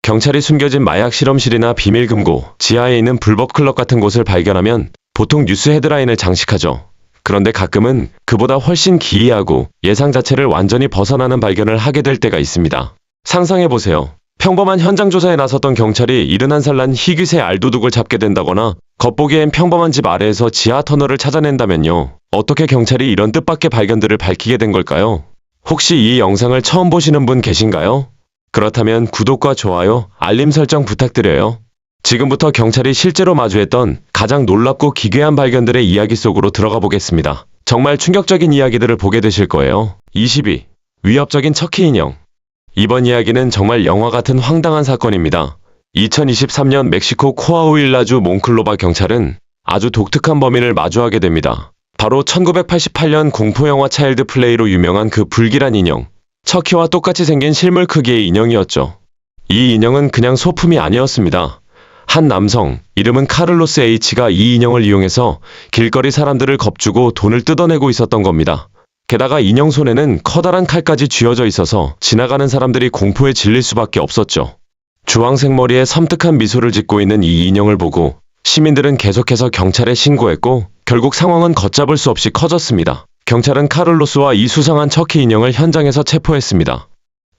경찰이 숨겨진 마약 실험실이나 비밀 금고, 지하에 있는 불법 클럽 같은 곳을 발견하면 보통 뉴스 헤드라인을 장식하죠. 그런데 가끔은 그보다 훨씬 기이하고 예상 자체를 완전히 벗어나는 발견을 하게 될 때가 있습니다. 상상해보세요. 평범한 현장 조사에 나섰던 경찰이 71살 난 희귀새 알도둑을 잡게 된다거나 겉보기엔 평범한 집 아래에서 지하 터널을 찾아낸다면요. 어떻게 경찰이 이런 뜻밖의 발견들을 밝히게 된 걸까요? 혹시 이 영상을 처음 보시는 분 계신가요? 그렇다면 구독과 좋아요, 알림 설정 부탁드려요. 지금부터 경찰이 실제로 마주했던 가장 놀랍고 기괴한 발견들의 이야기 속으로 들어가 보겠습니다. 정말 충격적인 이야기들을 보게 되실 거예요. 22. 위협적인 척키 인형. 이번 이야기는 정말 영화 같은 황당한 사건입니다. 2023년 멕시코 코아후일라주 몽클로바 경찰은 아주 독특한 범인을 마주하게 됩니다. 바로 1988년 공포영화 차일드 플레이로 유명한 그 불길한 인형, 척키와 똑같이 생긴 실물 크기의 인형이었죠. 이 인형은 그냥 소품이 아니었습니다. 한 남성, 이름은 카를로스 H가 이 인형을 이용해서 길거리 사람들을 겁주고 돈을 뜯어내고 있었던 겁니다. 게다가 인형 손에는 커다란 칼까지 쥐어져 있어서 지나가는 사람들이 공포에 질릴 수밖에 없었죠. 주황색 머리에 섬뜩한 미소를 짓고 있는 이 인형을 보고 시민들은 계속해서 경찰에 신고했고 결국 상황은 걷잡을 수 없이 커졌습니다. 경찰은 카를로스와 이 수상한 척키 인형을 현장에서 체포했습니다.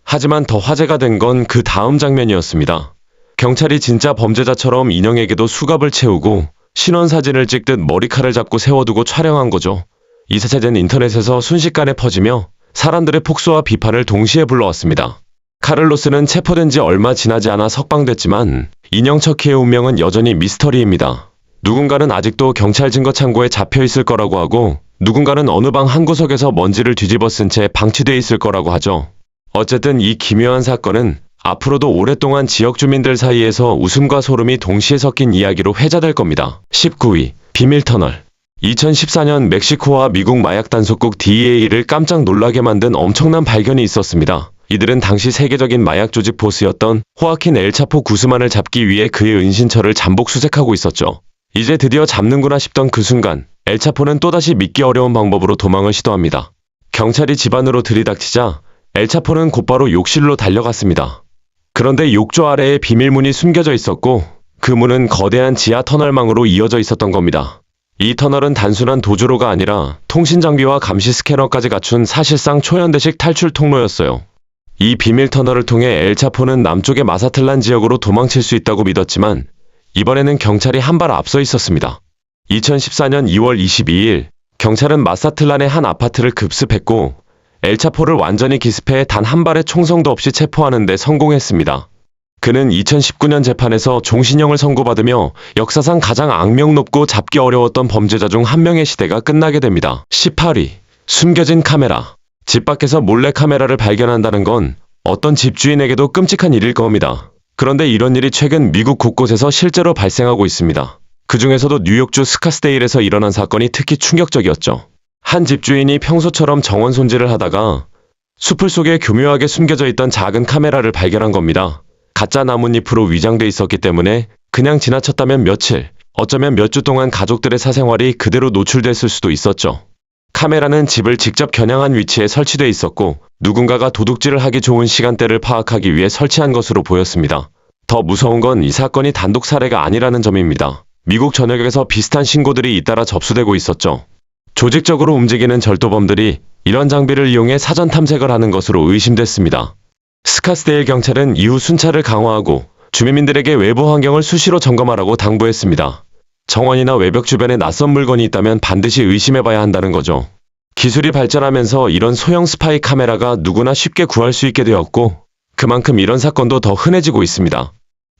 하지만 더 화제가 된 건 그 다음 장면이었습니다. 경찰이 진짜 범죄자처럼 인형에게도 수갑을 채우고 신원사진을 찍듯 머리칼을 잡고 세워두고 촬영한 거죠. 이 사진은 인터넷에서 순식간에 퍼지며 사람들의 폭소와 비판을 동시에 불러왔습니다. 카를로스는 체포된 지 얼마 지나지 않아 석방됐지만 인형 척키의 운명은 여전히 미스터리입니다. 누군가는 아직도 경찰 증거창고에 잡혀있을 거라고 하고 누군가는 어느 방 한구석에서 먼지를 뒤집어 쓴 채 방치돼 있을 거라고 하죠. 어쨌든 이 기묘한 사건은 앞으로도 오랫동안 지역 주민들 사이에서 웃음과 소름이 동시에 섞인 이야기로 회자될 겁니다. 19위. 비밀터널. 2014년 멕시코와 미국 마약 단속국 DEA를 깜짝 놀라게 만든 엄청난 발견이 있었습니다. 이들은 당시 세계적인 마약 조직 보스였던 호아킨 엘차포 구스만을 잡기 위해 그의 은신처를 잠복 수색하고 있었죠. 이제 드디어 잡는구나 싶던 그 순간 엘차포는 또다시 믿기 어려운 방법으로 도망을 시도합니다. 경찰이 집 안으로 들이닥치자 엘차포는 곧바로 욕실로 달려갔습니다. 그런데 욕조 아래에 비밀문이 숨겨져 있었고 그 문은 거대한 지하 터널망으로 이어져 있었던 겁니다. 이 터널은 단순한 도주로가 아니라 통신 장비와 감시 스캐너까지 갖춘 사실상 초현대식 탈출 통로였어요. 이 비밀 터널을 통해 엘차포는 남쪽의 마사틀란 지역으로 도망칠 수 있다고 믿었지만 이번에는 경찰이 한 발 앞서 있었습니다. 2014년 2월 22일 경찰은 마사틀란의 한 아파트를 급습했고 엘차포를 완전히 기습해 단 한 발의 총성도 없이 체포하는 데 성공했습니다. 그는 2019년 재판에서 종신형을 선고받으며 역사상 가장 악명 높고 잡기 어려웠던 범죄자 중 한 명의 시대가 끝나게 됩니다. 18위. 숨겨진 카메라. 집 밖에서 몰래 카메라를 발견한다는 건 어떤 집주인에게도 끔찍한 일일 겁니다. 그런데 이런 일이 최근 미국 곳곳에서 실제로 발생하고 있습니다. 그 중에서도 뉴욕주 스카스데일에서 일어난 사건이 특히 충격적이었죠. 한 집주인이 평소처럼 정원 손질을 하다가 숲을 속에 교묘하게 숨겨져 있던 작은 카메라를 발견한 겁니다. 가짜 나뭇잎으로 위장돼 있었기 때문에 그냥 지나쳤다면 며칠, 어쩌면 몇 주 동안 가족들의 사생활이 그대로 노출됐을 수도 있었죠. 카메라는 집을 직접 겨냥한 위치에 설치돼 있었고 누군가가 도둑질을 하기 좋은 시간대를 파악하기 위해 설치한 것으로 보였습니다. 더 무서운 건 이 사건이 단독 사례가 아니라는 점입니다. 미국 전역에서 비슷한 신고들이 잇따라 접수되고 있었죠. 조직적으로 움직이는 절도범들이 이런 장비를 이용해 사전 탐색을 하는 것으로 의심됐습니다. 스카스데일 경찰은 이후 순찰을 강화하고 주민들에게 외부 환경을 수시로 점검하라고 당부했습니다. 정원이나 외벽 주변에 낯선 물건이 있다면 반드시 의심해봐야 한다는 거죠. 기술이 발전하면서 이런 소형 스파이 카메라가 누구나 쉽게 구할 수 있게 되었고 그만큼 이런 사건도 더 흔해지고 있습니다.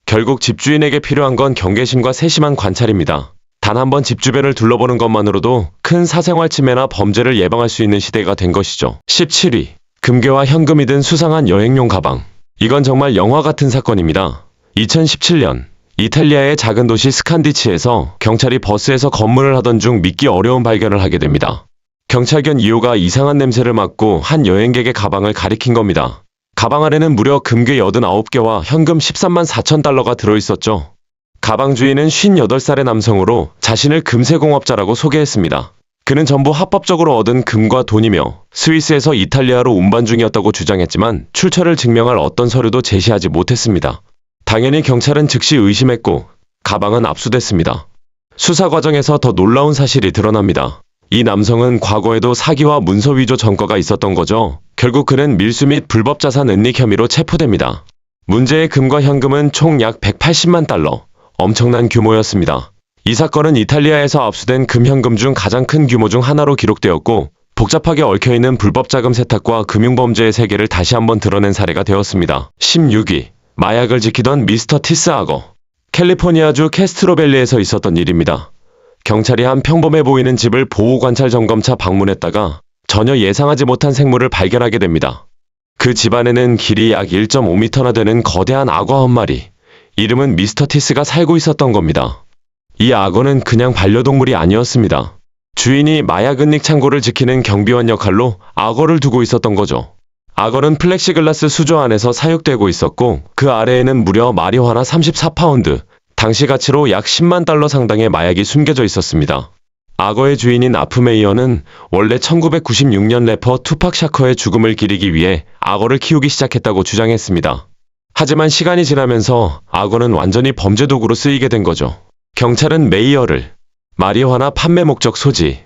결국 집주인에게 필요한 건 경계심과 세심한 관찰입니다. 단 한 번 집 주변을 둘러보는 것만으로도 큰 사생활 침해나 범죄를 예방할 수 있는 시대가 된 것이죠. 17위. 금괴와 현금이 든 수상한 여행용 가방. 이건 정말 영화 같은 사건입니다. 2017년 이탈리아의 작은 도시 스칸디치에서 경찰이 버스에서 검문을 하던 중 믿기 어려운 발견을 하게 됩니다. 경찰견 2호가 이상한 냄새를 맡고 한 여행객의 가방을 가리킨 겁니다. 가방 안에는 무려 금괴 89개와 현금 13만 4천 달러가 들어있었죠. 가방 주인은 58살의 남성으로 자신을 금세공업자라고 소개했습니다. 그는 전부 합법적으로 얻은 금과 돈이며 스위스에서 이탈리아로 운반 중이었다고 주장했지만 출처를 증명할 어떤 서류도 제시하지 못했습니다. 당연히 경찰은 즉시 의심했고 가방은 압수됐습니다. 수사 과정에서 더 놀라운 사실이 드러납니다. 이 남성은 과거에도 사기와 문서 위조 전과가 있었던 거죠. 결국 그는 밀수 및 불법 자산 은닉 혐의로 체포됩니다. 문제의 금과 현금은 총 약 180만 달러, 엄청난 규모였습니다. 이 사건은 이탈리아에서 압수된 금현금 중 가장 큰 규모 중 하나로 기록되었고 복잡하게 얽혀있는 불법 자금 세탁과 금융범죄의 세계를 다시 한번 드러낸 사례가 되었습니다. 16위, 마약을 지키던 미스터 티스 악어. 캘리포니아주 캐스트로밸리에서 있었던 일입니다. 경찰이 한 평범해 보이는 집을 보호관찰 점검차 방문했다가 전혀 예상하지 못한 생물을 발견하게 됩니다. 그 집안에는 길이 약 1.5m나 되는 거대한 악어 한 마리, 이름은 미스터 티스가 살고 있었던 겁니다. 이 악어는 그냥 반려동물이 아니었습니다. 주인이 마약 은닉 창고를 지키는 경비원 역할로 악어를 두고 있었던 거죠. 악어는 플렉시글라스 수조 안에서 사육되고 있었고 그 아래에는 무려 마리화나 34파운드, 당시 가치로 약 10만 달러 상당의 마약이 숨겨져 있었습니다. 악어의 주인인 아프메이어는 원래 1996년 래퍼 투팍 샤커의 죽음을 기리기 위해 악어를 키우기 시작했다고 주장했습니다. 하지만 시간이 지나면서 악어는 완전히 범죄 도구로 쓰이게 된 거죠. 경찰은 메이어를 마리화나 판매 목적 소지,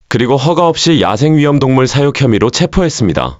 그리고 허가 없이 야생위험동물 사육 혐의로 체포했습니다.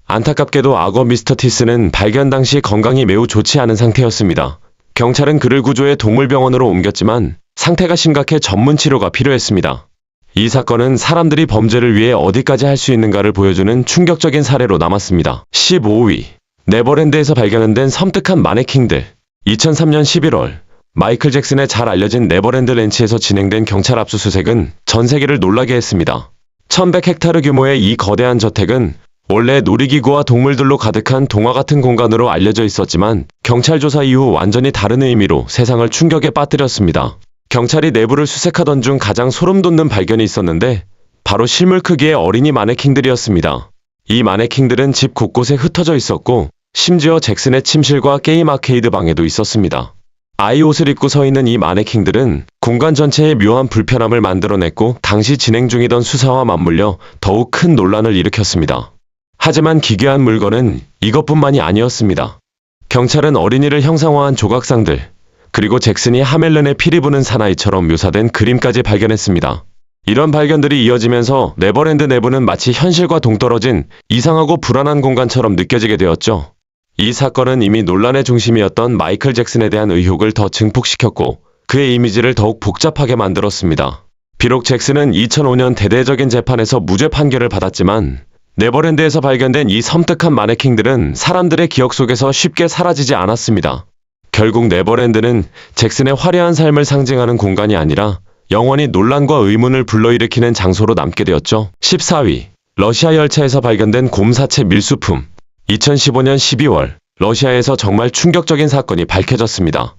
안타깝게도 악어 미스터 티스는 발견 당시 건강이 매우 좋지 않은 상태였습니다. 경찰은 그를 구조해 동물병원으로 옮겼지만 상태가 심각해 전문 치료가 필요했습니다. 이 사건은 사람들이 범죄를 위해 어디까지 할 수 있는가를 보여주는 충격적인 사례로 남았습니다. 15위, 네버랜드에서 발견된 섬뜩한 마네킹들. 2003년 11월, 마이클 잭슨의 잘 알려진 네버랜드 랜치에서 진행된 경찰 압수수색은 전 세계를 놀라게 했습니다. 1100헥타르 규모의 이 거대한 저택은 원래 놀이기구와 동물들로 가득한 동화 같은 공간으로 알려져 있었지만 경찰 조사 이후 완전히 다른 의미로 세상을 충격에 빠뜨렸습니다. 경찰이 내부를 수색하던 중 가장 소름 돋는 발견이 있었는데 바로 실물 크기의 어린이 마네킹들이었습니다. 이 마네킹들은 집 곳곳에 흩어져 있었고 심지어 잭슨의 침실과 게임 아케이드 방에도 있었습니다. 아이 옷을 입고 서 있는 이 마네킹들은 공간 전체에 묘한 불편함을 만들어냈고 당시 진행 중이던 수사와 맞물려 더욱 큰 논란을 일으켰습니다. 하지만 기괴한 물건은 이것뿐만이 아니었습니다. 경찰은 어린이를 형상화한 조각상들, 그리고 잭슨이 하멜른의 피리 부는 사나이처럼 묘사된 그림까지 발견했습니다. 이런 발견들이 이어지면서 네버랜드 내부는 마치 현실과 동떨어진 이상하고 불안한 공간처럼 느껴지게 되었죠. 이 사건은 이미 논란의 중심이었던 마이클 잭슨에 대한 의혹을 더 증폭시켰고 그의 이미지를 더욱 복잡하게 만들었습니다. 비록 잭슨은 2005년 대대적인 재판에서 무죄 판결을 받았지만 네버랜드에서 발견된 이 섬뜩한 마네킹들은 사람들의 기억 속에서 쉽게 사라지지 않았습니다. 결국 네버랜드는 잭슨의 화려한 삶을 상징하는 공간이 아니라 영원히 논란과 의문을 불러일으키는 장소로 남게 되었죠. 14위, 러시아 열차에서 발견된 곰 사체 밀수품. 2015년 12월, 러시아에서 정말 충격적인 사건이 밝혀졌습니다.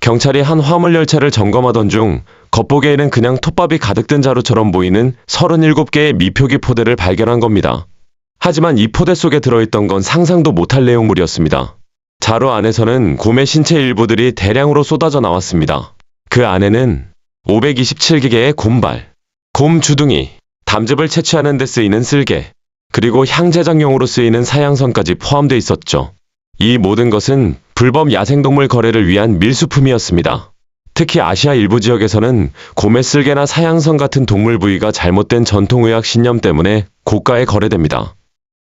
경찰이 한 화물 열차를 점검하던 중 겉보기에는 그냥 톱밥이 가득 든 자루처럼 보이는 37개의 미표기 포대를 발견한 겁니다. 하지만 이 포대 속에 들어있던 건 상상도 못할 내용물이었습니다. 자루 안에서는 곰의 신체 일부들이 대량으로 쏟아져 나왔습니다. 그 안에는 527개의 곰발, 곰 주둥이, 담즙을 채취하는 데 쓰이는 쓸개, 그리고 향제작용으로 쓰이는 사양선까지 포함되어 있었죠. 이 모든 것은 불법 야생동물 거래를 위한 밀수품이었습니다. 특히 아시아 일부 지역에서는 곰의 쓸개나 사양선 같은 동물 부위가 잘못된 전통의학 신념 때문에 고가에 거래됩니다.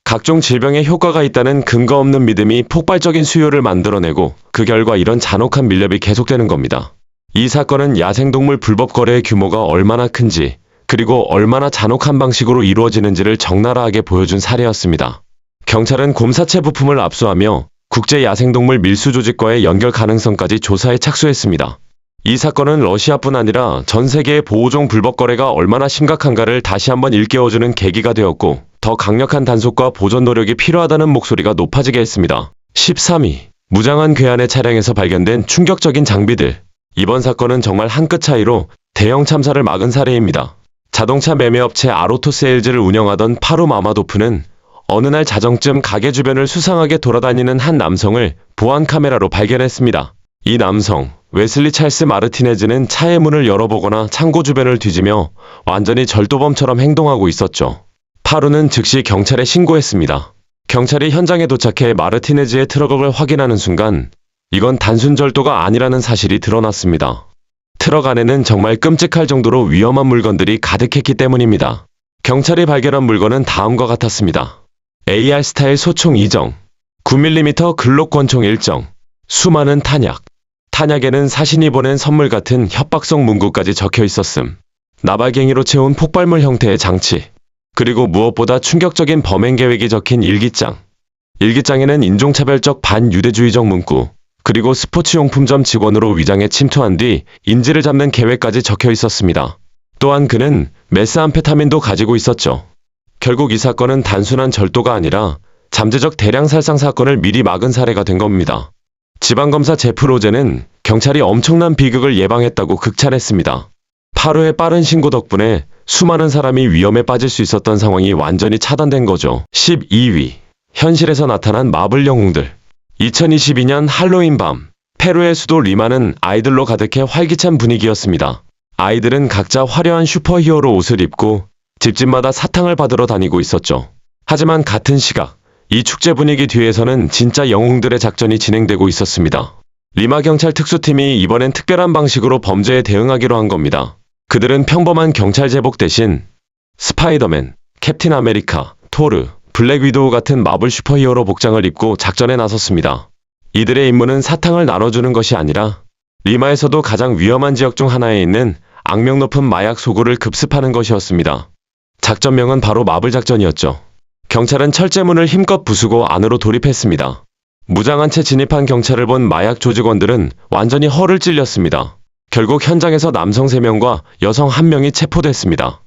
각종 질병에 효과가 있다는 근거 없는 믿음이 폭발적인 수요를 만들어내고 그 결과 이런 잔혹한 밀렵이 계속되는 겁니다. 이 사건은 야생동물 불법 거래의 규모가 얼마나 큰지 그리고 얼마나 잔혹한 방식으로 이루어지는지를 적나라하게 보여준 사례였습니다. 경찰은 곰사체 부품을 압수하며 국제 야생동물 밀수 조직과의 연결 가능성까지 조사에 착수했습니다. 이 사건은 러시아뿐 아니라 전 세계의 보호종 불법 거래가 얼마나 심각한가를 다시 한번 일깨워주는 계기가 되었고 더 강력한 단속과 보존 노력이 필요하다는 목소리가 높아지게 했습니다. 13위, 무장한 괴한의 차량에서 발견된 충격적인 장비들. 이번 사건은 정말 한 끗 차이로 대형 참사를 막은 사례입니다. 자동차 매매업체 아로토세일즈를 운영하던 파루 마마도프는 어느 날 자정쯤 가게 주변을 수상하게 돌아다니는 한 남성을 보안 카메라로 발견했습니다. 이 남성, 웨슬리 찰스 마르티네즈는 차의 문을 열어보거나 창고 주변을 뒤지며 완전히 절도범처럼 행동하고 있었죠. 파루는 즉시 경찰에 신고했습니다. 경찰이 현장에 도착해 마르티네즈의 트럭을 확인하는 순간 이건 단순 절도가 아니라는 사실이 드러났습니다. 트럭 안에는 정말 끔찍할 정도로 위험한 물건들이 가득했기 때문입니다. 경찰이 발견한 물건은 다음과 같았습니다. AR 스타일 소총 2정, 9mm 글록 권총 1정, 수많은 탄약. 탄약에는 사신이 보낸 선물 같은 협박성 문구까지 적혀 있었음. 나발갱이로 채운 폭발물 형태의 장치. 그리고 무엇보다 충격적인 범행 계획이 적힌 일기장. 일기장에는 인종차별적 반유대주의적 문구, 그리고 스포츠용품점 직원으로 위장해 침투한 뒤 인질을 잡는 계획까지 적혀 있었습니다. 또한 그는 메스암페타민도 가지고 있었죠. 결국 이 사건은 단순한 절도가 아니라 잠재적 대량 살상 사건을 미리 막은 사례가 된 겁니다. 지방검사 제프 로제는 경찰이 엄청난 비극을 예방했다고 극찬했습니다. 8호의 빠른 신고 덕분에 수많은 사람이 위험에 빠질 수 있었던 상황이 완전히 차단된 거죠. 12위. 현실에서 나타난 마블 영웅들. 2022년 할로윈 밤, 페루의 수도 리마는 아이들로 가득해 활기찬 분위기였습니다. 아이들은 각자 화려한 슈퍼히어로 옷을 입고 집집마다 사탕을 받으러 다니고 있었죠. 하지만 같은 시각, 이 축제 분위기 뒤에서는 진짜 영웅들의 작전이 진행되고 있었습니다. 리마 경찰 특수팀이 이번엔 특별한 방식으로 범죄에 대응하기로 한 겁니다. 그들은 평범한 경찰 제복 대신 스파이더맨, 캡틴 아메리카, 토르, 블랙 위도우 같은 마블 슈퍼히어로 복장을 입고 작전에 나섰습니다. 이들의 임무는 사탕을 나눠주는 것이 아니라 리마에서도 가장 위험한 지역 중 하나에 있는 악명 높은 마약 소구를 급습하는 것이었습니다. 작전명은 바로 마블 작전이었죠. 경찰은 철제문을 힘껏 부수고 안으로 돌입했습니다. 무장한 채 진입한 경찰을 본 마약 조직원들은 완전히 허를 찔렸습니다. 결국 현장에서 남성 3명과 여성 1명이 체포됐습니다.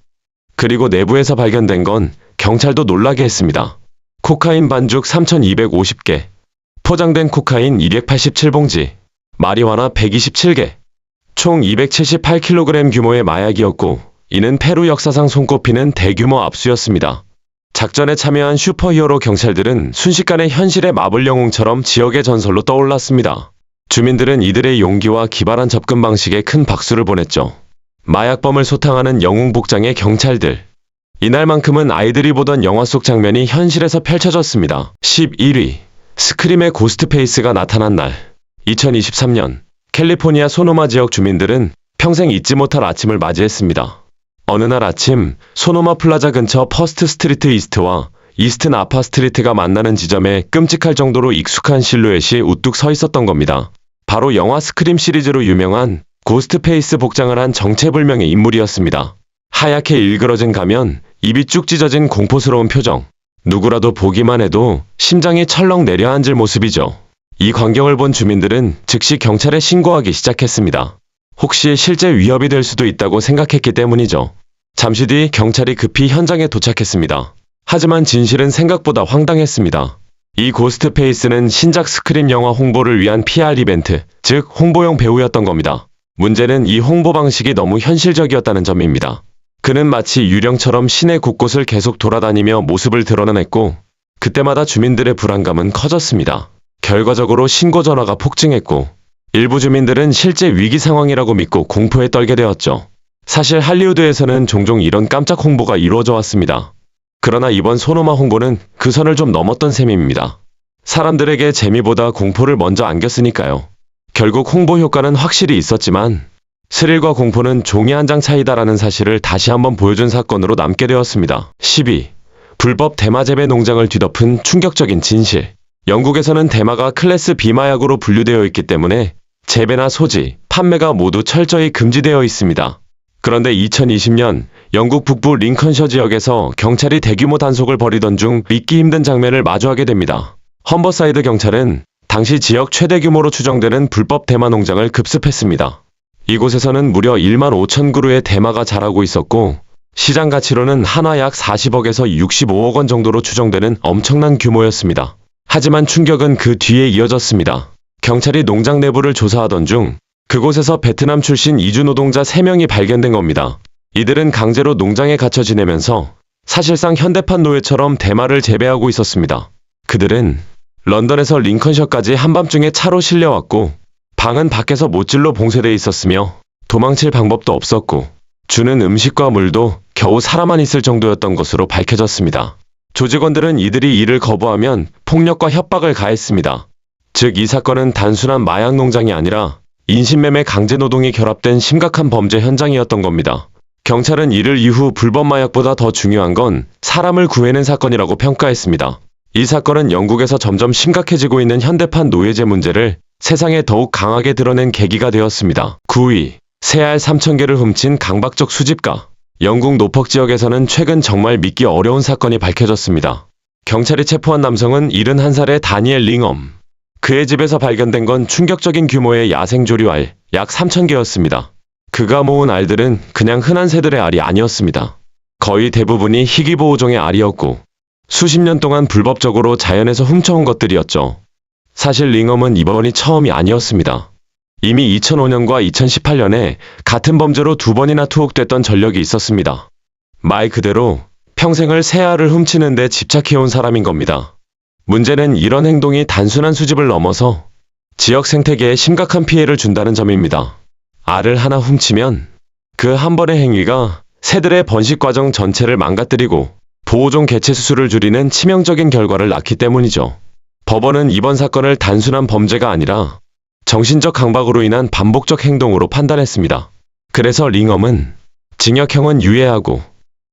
그리고 내부에서 발견된 건 경찰도 놀라게 했습니다. 코카인 반죽 3,250개, 포장된 코카인 287봉지, 마리화나 127개, 총 278kg 규모의 마약이었고, 이는 페루 역사상 손꼽히는 대규모 압수였습니다. 작전에 참여한 슈퍼히어로 경찰들은 순식간에 현실의 마블 영웅처럼 지역의 전설로 떠올랐습니다. 주민들은 이들의 용기와 기발한 접근 방식에 큰 박수를 보냈죠. 마약범을 소탕하는 영웅 복장의 경찰들. 이날만큼은 아이들이 보던 영화 속 장면이 현실에서 펼쳐졌습니다. 11위. 스크림의 고스트페이스가 나타난 날. 2023년 캘리포니아 소노마 지역 주민들은 평생 잊지 못할 아침을 맞이했습니다. 어느 날 아침 소노마 플라자 근처 퍼스트 스트리트 이스트와 이스트 나파 스트리트가 만나는 지점에 끔찍할 정도로 익숙한 실루엣이 우뚝 서 있었던 겁니다. 바로 영화 스크림 시리즈로 유명한 고스트페이스 복장을 한 정체불명의 인물이었습니다. 하얗게 일그러진 가면, 입이 쭉 찢어진 공포스러운 표정. 누구라도 보기만 해도 심장이 철렁 내려앉을 모습이죠. 이 광경을 본 주민들은 즉시 경찰에 신고하기 시작했습니다. 혹시 실제 위협이 될 수도 있다고 생각했기 때문이죠. 잠시 뒤 경찰이 급히 현장에 도착했습니다. 하지만 진실은 생각보다 황당했습니다. 이 고스트페이스는 신작 스크림 영화 홍보를 위한 PR 이벤트, 즉 홍보용 배우였던 겁니다. 문제는 이 홍보 방식이 너무 현실적이었다는 점입니다. 그는 마치 유령처럼 시내 곳곳을 계속 돌아다니며 모습을 드러냈고, 그때마다 주민들의 불안감은 커졌습니다. 결과적으로 신고 전화가 폭증했고, 일부 주민들은 실제 위기 상황이라고 믿고 공포에 떨게 되었죠. 사실 할리우드에서는 종종 이런 깜짝 홍보가 이루어져 왔습니다. 그러나 이번 소노마 홍보는 그 선을 좀 넘었던 셈입니다. 사람들에게 재미보다 공포를 먼저 안겼으니까요. 결국 홍보 효과는 확실히 있었지만 스릴과 공포는 종이 한 장 차이다라는 사실을 다시 한번 보여준 사건으로 남게 되었습니다. 12. 불법 대마 재배 농장을 뒤덮은 충격적인 진실. 영국에서는 대마가 클래스 B 마약으로 분류되어 있기 때문에 재배나 소지, 판매가 모두 철저히 금지되어 있습니다. 그런데 2020년 영국 북부 링컨셔 지역에서 경찰이 대규모 단속을 벌이던 중 믿기 힘든 장면을 마주하게 됩니다. 험버사이드 경찰은 당시 지역 최대 규모로 추정되는 불법 대마 농장을 급습했습니다. 이곳에서는 무려 1만 5천 그루의 대마가 자라고 있었고, 시장 가치로는 한화 약 40억에서 65억 원 정도로 추정되는 엄청난 규모였습니다. 하지만 충격은 그 뒤에 이어졌습니다. 경찰이 농장 내부를 조사하던 중 그곳에서 베트남 출신 이주 노동자 3명이 발견된 겁니다. 이들은 강제로 농장에 갇혀 지내면서 사실상 현대판 노예처럼 대마를 재배하고 있었습니다. 그들은 런던에서 링컨셔까지 한밤중에 차로 실려왔고, 방은 밖에서 못질로 봉쇄되어 있었으며 도망칠 방법도 없었고, 주는 음식과 물도 겨우 사람만 있을 정도였던 것으로 밝혀졌습니다. 조직원들은 이들이 이를 거부하면 폭력과 협박을 가했습니다. 즉 이 사건은 단순한 마약 농장이 아니라 인신매매 강제노동이 결합된 심각한 범죄 현장이었던 겁니다. 경찰은 이를 이후 불법 마약보다 더 중요한 건 사람을 구해낸 사건이라고 평가했습니다. 이 사건은 영국에서 점점 심각해지고 있는 현대판 노예제 문제를 세상에 더욱 강하게 드러낸 계기가 되었습니다. 9위. 새알 3,000개를 훔친 강박적 수집가. 영국 노퍽 지역에서는 최근 정말 믿기 어려운 사건이 밝혀졌습니다. 경찰이 체포한 남성은 71살의 다니엘 링엄. 그의 집에서 발견된 건 충격적인 규모의 야생조류알 약 3,000개였습니다. 그가 모은 알들은 그냥 흔한 새들의 알이 아니었습니다. 거의 대부분이 희귀보호종의 알이었고 수십 년 동안 불법적으로 자연에서 훔쳐온 것들이었죠. 사실 링엄은 이번이 처음이 아니었습니다. 이미 2005년과 2018년에 같은 범죄로 2번이나 투옥됐던 전력이 있었습니다. 말 그대로 평생을 새알을 훔치는 데 집착해온 사람인 겁니다. 문제는 이런 행동이 단순한 수집을 넘어서 지역 생태계에 심각한 피해를 준다는 점입니다. 알을 하나 훔치면 그 한 번의 행위가 새들의 번식 과정 전체를 망가뜨리고 보호종 개체 수를 줄이는 치명적인 결과를 낳기 때문이죠. 법원은 이번 사건을 단순한 범죄가 아니라 정신적 강박으로 인한 반복적 행동으로 판단했습니다. 그래서 링엄은 징역형은 유예하고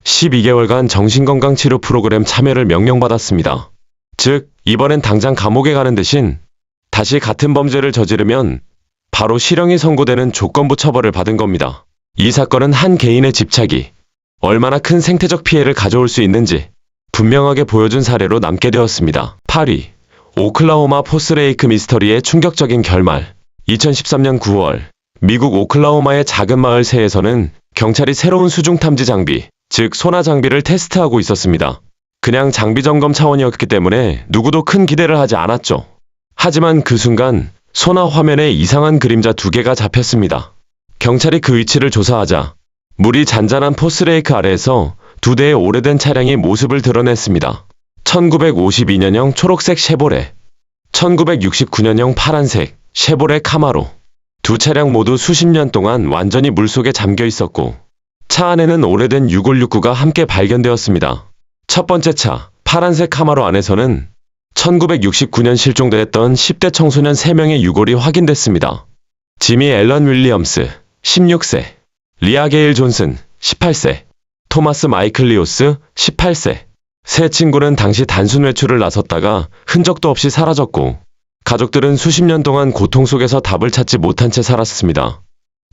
12개월간 정신건강치료 프로그램 참여를 명령받았습니다. 즉, 이번엔 당장 감옥에 가는 대신 다시 같은 범죄를 저지르면 바로 실형이 선고되는 조건부 처벌을 받은 겁니다. 이 사건은 한 개인의 집착이 얼마나 큰 생태적 피해를 가져올 수 있는지 분명하게 보여준 사례로 남게 되었습니다. 8위. 오클라호마 포스레이크 미스터리의 충격적인 결말. 2013년 9월 미국 오클라호마의 작은 마을 새에서는 경찰이 새로운 수중 탐지 장비, 즉 소나 장비를 테스트하고 있었습니다. 그냥 장비 점검 차원이었기 때문에 누구도 큰 기대를 하지 않았죠. 하지만 그 순간 소나 화면에 이상한 그림자 2개가 잡혔습니다. 경찰이 그 위치를 조사하자 물이 잔잔한 포스레이크 아래에서 2대의 오래된 차량이 모습을 드러냈습니다. 1952년형 초록색 쉐보레, 1969년형 파란색 쉐보레 카마로. 두 차량 모두 수십 년 동안 완전히 물속에 잠겨 있었고 차 안에는 오래된 6569가 함께 발견되었습니다. 첫 번째 차, 파란색 카마로 안에서는 1969년 실종됐던 10대 청소년 3명의 유골이 확인됐습니다. 지미 앨런 윌리엄스, 16세, 리아 게일 존슨, 18세, 토마스 마이클 리오스, 18세. 세 친구는 당시 단순 외출을 나섰다가 흔적도 없이 사라졌고 가족들은 수십 년 동안 고통 속에서 답을 찾지 못한 채 살았습니다.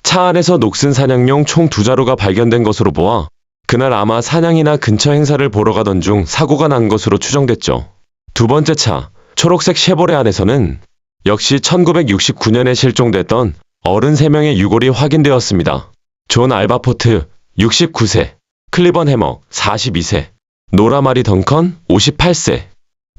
차 안에서 녹슨 사냥용 총 2자루가 발견된 것으로 보아 그날 아마 사냥이나 근처 행사를 보러 가던 중 사고가 난 것으로 추정됐죠. 두 번째 차, 초록색 쉐보레 안에서는 역시 1969년에 실종됐던 어른 3명의 유골이 확인되었습니다. 존 알바포트, 69세, 클리번 해머, 42세, 노라 마리 덩컨, 58세.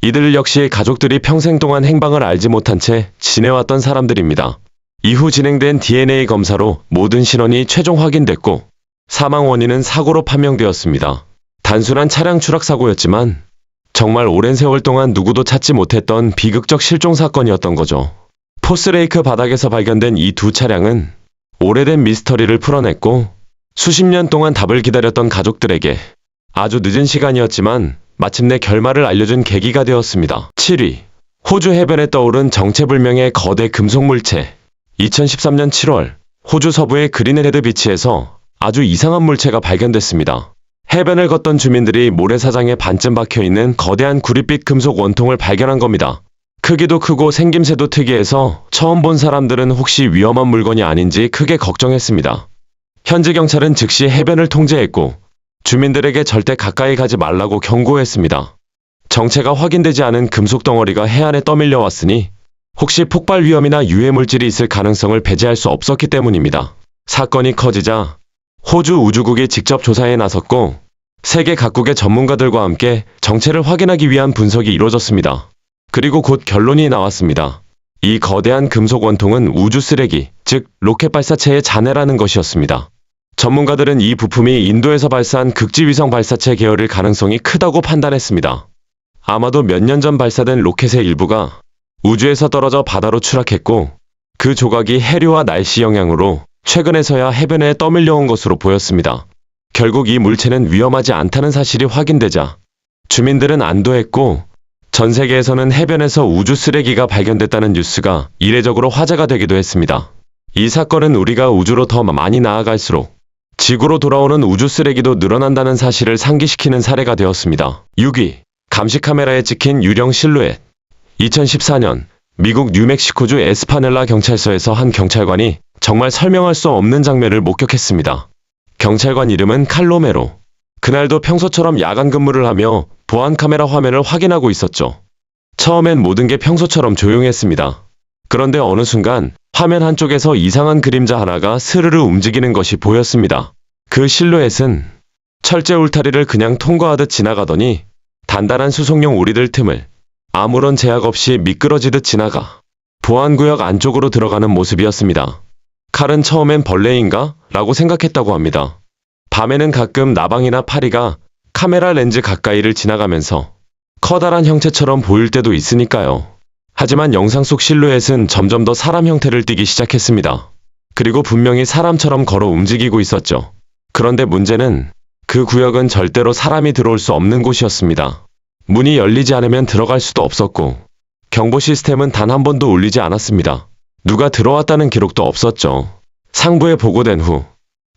이들 역시 가족들이 평생 동안 행방을 알지 못한 채 지내왔던 사람들입니다. 이후 진행된 DNA 검사로 모든 신원이 최종 확인됐고 사망 원인은 사고로 판명되었습니다. 단순한 차량 추락 사고였지만 정말 오랜 세월 동안 누구도 찾지 못했던 비극적 실종 사건이었던 거죠. 포스레이크 바닥에서 발견된 이 두 차량은 오래된 미스터리를 풀어냈고 수십 년 동안 답을 기다렸던 가족들에게 아주 늦은 시간이었지만 마침내 결말을 알려준 계기가 되었습니다. 7위. 호주 해변에 떠오른 정체불명의 거대 금속 물체. 2013년 7월 호주 서부의 그린헤드 비치에서 아주 이상한 물체가 발견됐습니다. 해변을 걷던 주민들이 모래사장에 반쯤 박혀있는 거대한 구릿빛 금속 원통을 발견한 겁니다. 크기도 크고 생김새도 특이해서 처음 본 사람들은 혹시 위험한 물건이 아닌지 크게 걱정했습니다. 현지 경찰은 즉시 해변을 통제했고 주민들에게 절대 가까이 가지 말라고 경고했습니다. 정체가 확인되지 않은 금속 덩어리가 해안에 떠밀려 왔으니 혹시 폭발 위험이나 유해 물질이 있을 가능성을 배제할 수 없었기 때문입니다. 사건이 커지자 호주 우주국이 직접 조사에 나섰고 세계 각국의 전문가들과 함께 정체를 확인하기 위한 분석이 이루어졌습니다. 그리고 곧 결론이 나왔습니다. 이 거대한 금속 원통은 우주 쓰레기, 즉 로켓 발사체의 잔해라는 것이었습니다. 전문가들은 이 부품이 인도에서 발사한 극지위성 발사체 계열일 가능성이 크다고 판단했습니다. 아마도 몇 년 전 발사된 로켓의 일부가 우주에서 떨어져 바다로 추락했고 그 조각이 해류와 날씨 영향으로 최근에서야 해변에 떠밀려온 것으로 보였습니다. 결국 이 물체는 위험하지 않다는 사실이 확인되자 주민들은 안도했고 전 세계에서는 해변에서 우주 쓰레기가 발견됐다는 뉴스가 이례적으로 화제가 되기도 했습니다. 이 사건은 우리가 우주로 더 많이 나아갈수록 지구로 돌아오는 우주 쓰레기도 늘어난다는 사실을 상기시키는 사례가 되었습니다. 6위. 감시 카메라에 찍힌 유령 실루엣. 2014년 미국 뉴멕시코주 에스파넬라 경찰서에서 한 경찰관이 정말 설명할 수 없는 장면을 목격했습니다. 경찰관 이름은 칼로메로. 그날도 평소처럼 야간 근무를 하며 보안 카메라 화면을 확인하고 있었죠. 처음엔 모든 게 평소처럼 조용했습니다. 그런데 어느 순간 화면 한쪽에서 이상한 그림자 하나가 스르르 움직이는 것이 보였습니다. 그 실루엣은 철제 울타리를 그냥 통과하듯 지나가더니 단단한 수송용 오리들 틈을 아무런 제약 없이 미끄러지듯 지나가 보안구역 안쪽으로 들어가는 모습이었습니다. 칼은 처음엔 벌레인가? 라고 생각했다고 합니다. 밤에는 가끔 나방이나 파리가 카메라 렌즈 가까이를 지나가면서 커다란 형체처럼 보일 때도 있으니까요. 하지만 영상 속 실루엣은 점점 더 사람 형태를 띠기 시작했습니다. 그리고 분명히 사람처럼 걸어 움직이고 있었죠. 그런데 문제는 그 구역은 절대로 사람이 들어올 수 없는 곳이었습니다. 문이 열리지 않으면 들어갈 수도 없었고 경보 시스템은 단 한 번도 울리지 않았습니다. 누가 들어왔다는 기록도 없었죠. 상부에 보고된 후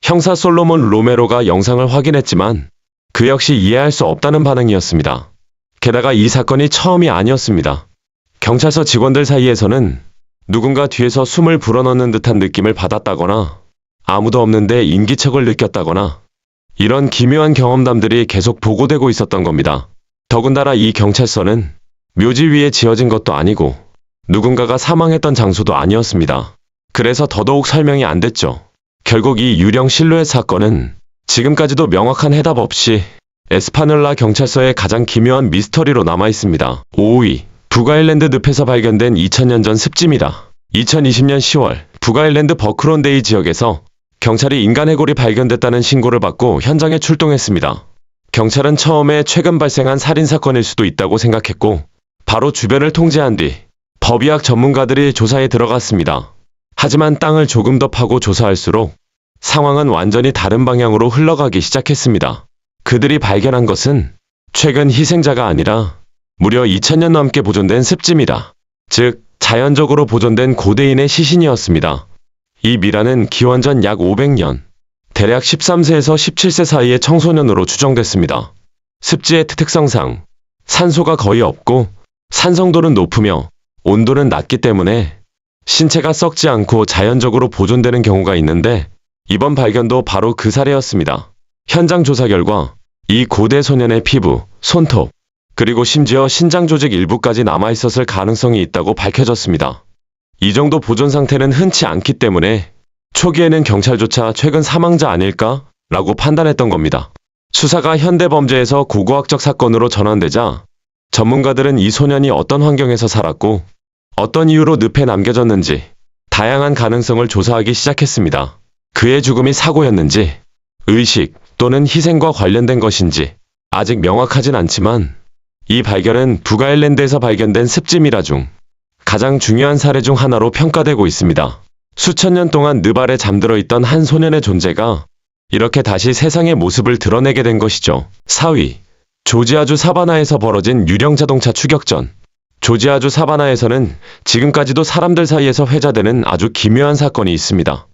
형사 솔로몬 로메로가 영상을 확인했지만 그 역시 이해할 수 없다는 반응이었습니다. 게다가 이 사건이 처음이 아니었습니다. 경찰서 직원들 사이에서는 누군가 뒤에서 숨을 불어넣는 듯한 느낌을 받았다거나 아무도 없는데 인기척을 느꼈다거나 이런 기묘한 경험담들이 계속 보고되고 있었던 겁니다. 더군다나 이 경찰서는 묘지 위에 지어진 것도 아니고 누군가가 사망했던 장소도 아니었습니다. 그래서 더더욱 설명이 안 됐죠. 결국 이 유령 실루엣 사건은 지금까지도 명확한 해답 없이 에스파넬라 경찰서의 가장 기묘한 미스터리로 남아있습니다. 5위. 북아일랜드 늪에서 발견된 2000년 전 습지입니다. 2020년 10월 북아일랜드 버크론데이 지역에서 경찰이 인간 해골이 발견됐다는 신고를 받고 현장에 출동했습니다. 경찰은 처음에 최근 발생한 살인사건일 수도 있다고 생각했고 바로 주변을 통제한 뒤 법의학 전문가들이 조사에 들어갔습니다. 하지만 땅을 조금 더 파고 조사할수록 상황은 완전히 다른 방향으로 흘러가기 시작했습니다. 그들이 발견한 것은 최근 희생자가 아니라 무려 2000년 넘게 보존된 습지입니다. 즉 자연적으로 보존된 고대인의 시신이었습니다. 이 미라는 기원전 약 500년, 대략 13세에서 17세 사이의 청소년으로 추정됐습니다. 습지의 특성상 산소가 거의 없고 산성도는 높으며 온도는 낮기 때문에 신체가 썩지 않고 자연적으로 보존되는 경우가 있는데 이번 발견도 바로 그 사례였습니다. 현장 조사 결과 이 고대 소년의 피부, 손톱, 그리고 심지어 신장 조직 일부까지 남아있었을 가능성이 있다고 밝혀졌습니다. 이 정도 보존 상태는 흔치 않기 때문에 초기에는 경찰조차 최근 사망자 아닐까? 라고 판단했던 겁니다. 수사가 현대범죄에서 고고학적 사건으로 전환되자 전문가들은 이 소년이 어떤 환경에서 살았고 어떤 이유로 늪에 남겨졌는지 다양한 가능성을 조사하기 시작했습니다. 그의 죽음이 사고였는지, 의식 또는 희생과 관련된 것인지 아직 명확하진 않지만 이 발견은 북아일랜드에서 발견된 습지미라 중 가장 중요한 사례 중 하나로 평가되고 있습니다. 수천 년 동안 늪 아래 잠들어 있던 한 소년의 존재가 이렇게 다시 세상의 모습을 드러내게 된 것이죠. 4위. 조지아주 사바나에서 벌어진 유령 자동차 추격전. 조지아주 사바나에서는 지금까지도 사람들 사이에서 회자되는 아주 기묘한 사건이 있습니다.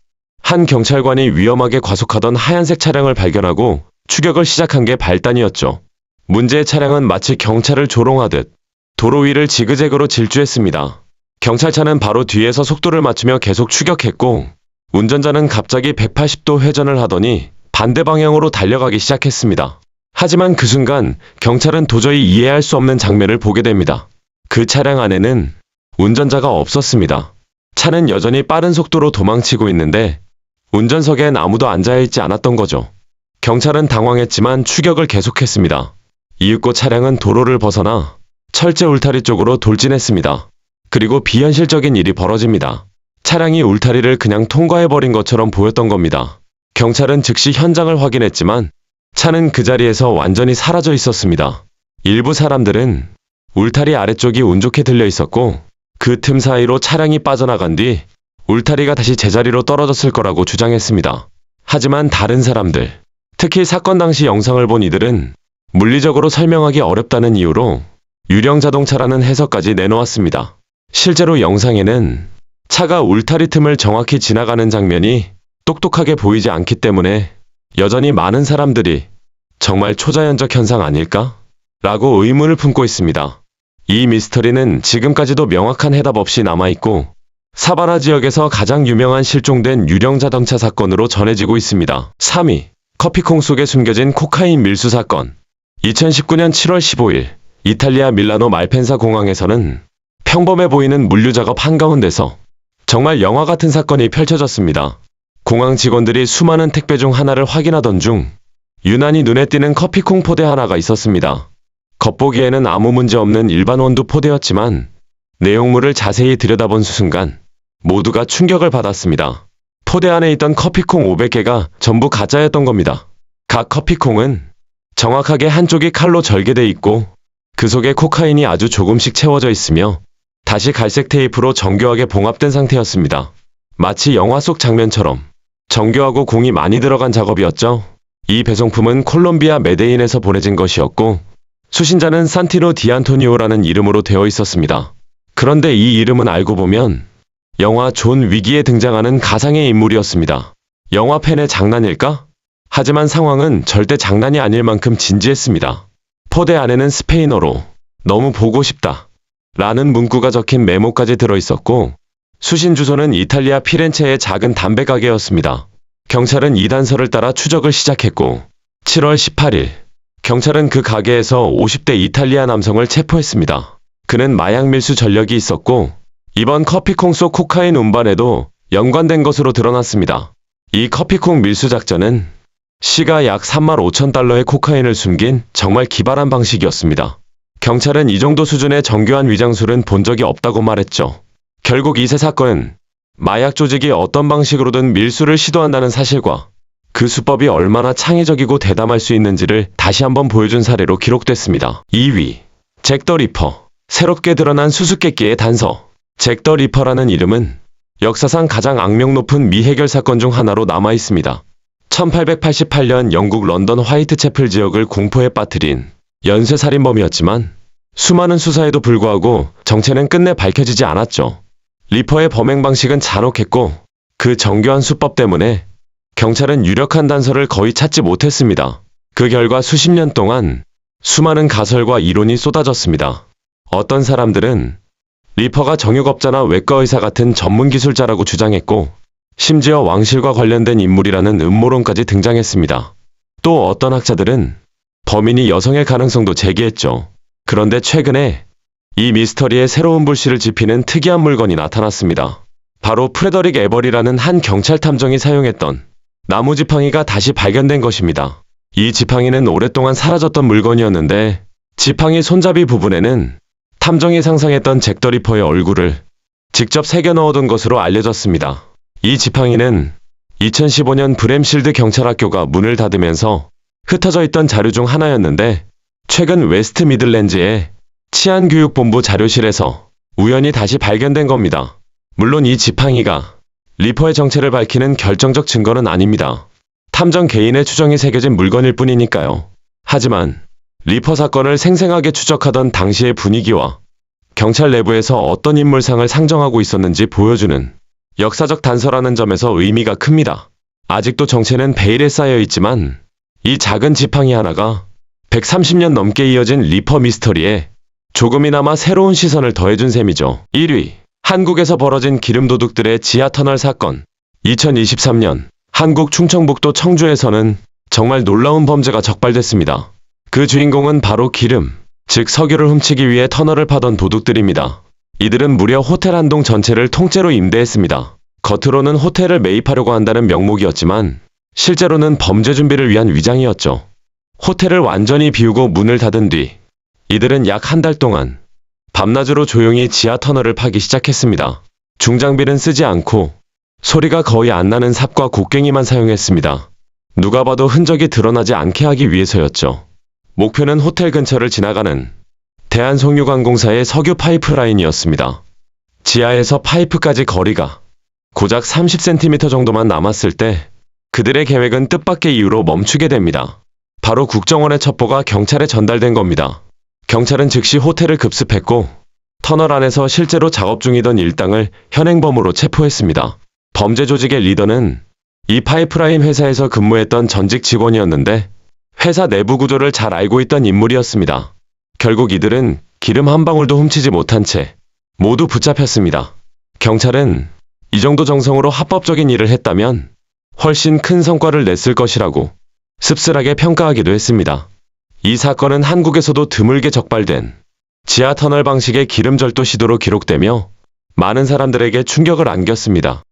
한 경찰관이 위험하게 과속하던 하얀색 차량을 발견하고 추격을 시작한 게 발단이었죠. 문제의 차량은 마치 경찰을 조롱하듯 도로 위를 지그재그로 질주했습니다. 경찰차는 바로 뒤에서 속도를 맞추며 계속 추격했고 운전자는 갑자기 180도 회전을 하더니 반대 방향으로 달려가기 시작했습니다. 하지만 그 순간 경찰은 도저히 이해할 수 없는 장면을 보게 됩니다. 그 차량 안에는 운전자가 없었습니다. 차는 여전히 빠른 속도로 도망치고 있는데 운전석엔 아무도 앉아있지 않았던 거죠. 경찰은 당황했지만 추격을 계속했습니다. 이윽고 차량은 도로를 벗어나 철제 울타리 쪽으로 돌진했습니다. 그리고 비현실적인 일이 벌어집니다. 차량이 울타리를 그냥 통과해버린 것처럼 보였던 겁니다. 경찰은 즉시 현장을 확인했지만 차는 그 자리에서 완전히 사라져 있었습니다. 일부 사람들은 울타리 아래쪽이 운 좋게 들려 있었고 그 틈 사이로 차량이 빠져나간 뒤 울타리가 다시 제자리로 떨어졌을 거라고 주장했습니다. 하지만 다른 사람들, 특히 사건 당시 영상을 본 이들은 물리적으로 설명하기 어렵다는 이유로 유령 자동차라는 해석까지 내놓았습니다. 실제로 영상에는 차가 울타리 틈을 정확히 지나가는 장면이 똑똑하게 보이지 않기 때문에 여전히 많은 사람들이 정말 초자연적 현상 아닐까? 라고 의문을 품고 있습니다. 이 미스터리는 지금까지도 명확한 해답 없이 남아있고 사바나 지역에서 가장 유명한 실종된 유령 자동차 사건으로 전해지고 있습니다. 3위, 커피콩 속에 숨겨진 코카인 밀수 사건. 2019년 7월 15일 이탈리아 밀라노 말펜사 공항에서는 평범해 보이는 물류 작업 한가운데서 정말 영화 같은 사건이 펼쳐졌습니다. 공항 직원들이 수많은 택배 중 하나를 확인하던 중 유난히 눈에 띄는 커피콩 포대 하나가 있었습니다. 겉보기에는 아무 문제 없는 일반 원두 포대였지만 내용물을 자세히 들여다본 순간 모두가 충격을 받았습니다. 포대 안에 있던 커피콩 500개가 전부 가짜였던 겁니다. 각 커피콩은 정확하게 한쪽이 칼로 절개돼 있고 그 속에 코카인이 아주 조금씩 채워져 있으며 다시 갈색 테이프로 정교하게 봉합된 상태였습니다. 마치 영화 속 장면처럼 정교하고 공이 많이 들어간 작업이었죠. 이 배송품은 콜롬비아 메데인에서 보내진 것이었고 수신자는 산티노 디안토니오라는 이름으로 되어 있었습니다. 그런데 이 이름은 알고 보면 영화 존 위기에 등장하는 가상의 인물이었습니다. 영화 팬의 장난일까? 하지만 상황은 절대 장난이 아닐 만큼 진지했습니다. 포대 안에는 스페인어로 너무 보고 싶다 라는 문구가 적힌 메모까지 들어있었고 수신 주소는 이탈리아 피렌체의 작은 담배 가게였습니다. 경찰은 이 단서를 따라 추적을 시작했고 7월 18일 경찰은 그 가게에서 50대 이탈리아 남성을 체포했습니다. 그는 마약 밀수 전력이 있었고 이번 커피콩 속 코카인 운반에도 연관된 것으로 드러났습니다. 이 커피콩 밀수 작전은 시가 약 35,000달러의 코카인을 숨긴 정말 기발한 방식이었습니다. 경찰은 이 정도 수준의 정교한 위장술은 본 적이 없다고 말했죠. 결국 이 세 사건은 마약 조직이 어떤 방식으로든 밀수를 시도한다는 사실과 그 수법이 얼마나 창의적이고 대담할 수 있는지를 다시 한번 보여준 사례로 기록됐습니다. 2위, 잭 더 리퍼. 새롭게 드러난 수수께끼의 단서. 잭 더 리퍼라는 이름은 역사상 가장 악명 높은 미해결 사건 중 하나로 남아 있습니다. 1888년 영국 런던 화이트채플 지역을 공포에 빠뜨린 연쇄살인범이었지만 수많은 수사에도 불구하고 정체는 끝내 밝혀지지 않았죠. 리퍼의 범행 방식은 잔혹했고 그 정교한 수법 때문에 경찰은 유력한 단서를 거의 찾지 못했습니다. 그 결과 수십 년 동안 수많은 가설과 이론이 쏟아졌습니다. 어떤 사람들은 리퍼가 정육업자나 외과의사 같은 전문 기술자라고 주장했고 심지어 왕실과 관련된 인물이라는 음모론까지 등장했습니다. 또 어떤 학자들은 범인이 여성일 가능성도 제기했죠. 그런데 최근에 이 미스터리에 새로운 불씨를 지피는 특이한 물건이 나타났습니다. 바로 프레더릭 에버리라는 한 경찰 탐정이 사용했던 나무 지팡이가 다시 발견된 것입니다. 이 지팡이는 오랫동안 사라졌던 물건이었는데 지팡이 손잡이 부분에는 탐정이 상상했던 잭 더 리퍼의 얼굴을 직접 새겨 넣어둔 것으로 알려졌습니다. 이 지팡이는 2015년 브램실드 경찰학교가 문을 닫으면서 흩어져 있던 자료 중 하나였는데 최근 웨스트 미들랜드의 치안교육본부 자료실에서 우연히 다시 발견된 겁니다. 물론 이 지팡이가 리퍼의 정체를 밝히는 결정적 증거는 아닙니다. 탐정 개인의 추정이 새겨진 물건일 뿐이니까요. 하지만 리퍼 사건을 생생하게 추적하던 당시의 분위기와 경찰 내부에서 어떤 인물상을 상정하고 있었는지 보여주는 역사적 단서라는 점에서 의미가 큽니다. 아직도 정체는 베일에 쌓여 있지만 이 작은 지팡이 하나가 130년 넘게 이어진 리퍼 미스터리에 조금이나마 새로운 시선을 더해준 셈이죠. 1위, 한국에서 벌어진 기름도둑들의 지하터널 사건. 2023년 한국 충청북도 청주에서는 정말 놀라운 범죄가 적발됐습니다. 그 주인공은 바로 기름, 즉 석유를 훔치기 위해 터널을 파던 도둑들입니다. 이들은 무려 호텔 한 동 전체를 통째로 임대했습니다. 겉으로는 호텔을 매입하려고 한다는 명목이었지만 실제로는 범죄 준비를 위한 위장이었죠. 호텔을 완전히 비우고 문을 닫은 뒤 이들은 약 한 달 동안 밤낮으로 조용히 지하 터널을 파기 시작했습니다. 중장비는 쓰지 않고 소리가 거의 안 나는 삽과 곡괭이만 사용했습니다. 누가 봐도 흔적이 드러나지 않게 하기 위해서였죠. 목표는 호텔 근처를 지나가는 대한송유관공사의 석유 파이프라인이었습니다. 지하에서 파이프까지 거리가 고작 30cm 정도만 남았을 때 그들의 계획은 뜻밖의 이유로 멈추게 됩니다. 바로 국정원의 첩보가 경찰에 전달된 겁니다. 경찰은 즉시 호텔을 급습했고 터널 안에서 실제로 작업 중이던 일당을 현행범으로 체포했습니다. 범죄 조직의 리더는 이 파이프라인 회사에서 근무했던 전직 직원이었는데 회사 내부 구조를 잘 알고 있던 인물이었습니다. 결국 이들은 기름 한 방울도 훔치지 못한 채 모두 붙잡혔습니다. 경찰은 이 정도 정성으로 합법적인 일을 했다면 훨씬 큰 성과를 냈을 것이라고 씁쓸하게 평가하기도 했습니다. 이 사건은 한국에서도 드물게 적발된 지하터널 방식의 기름절도 시도로 기록되며 많은 사람들에게 충격을 안겼습니다.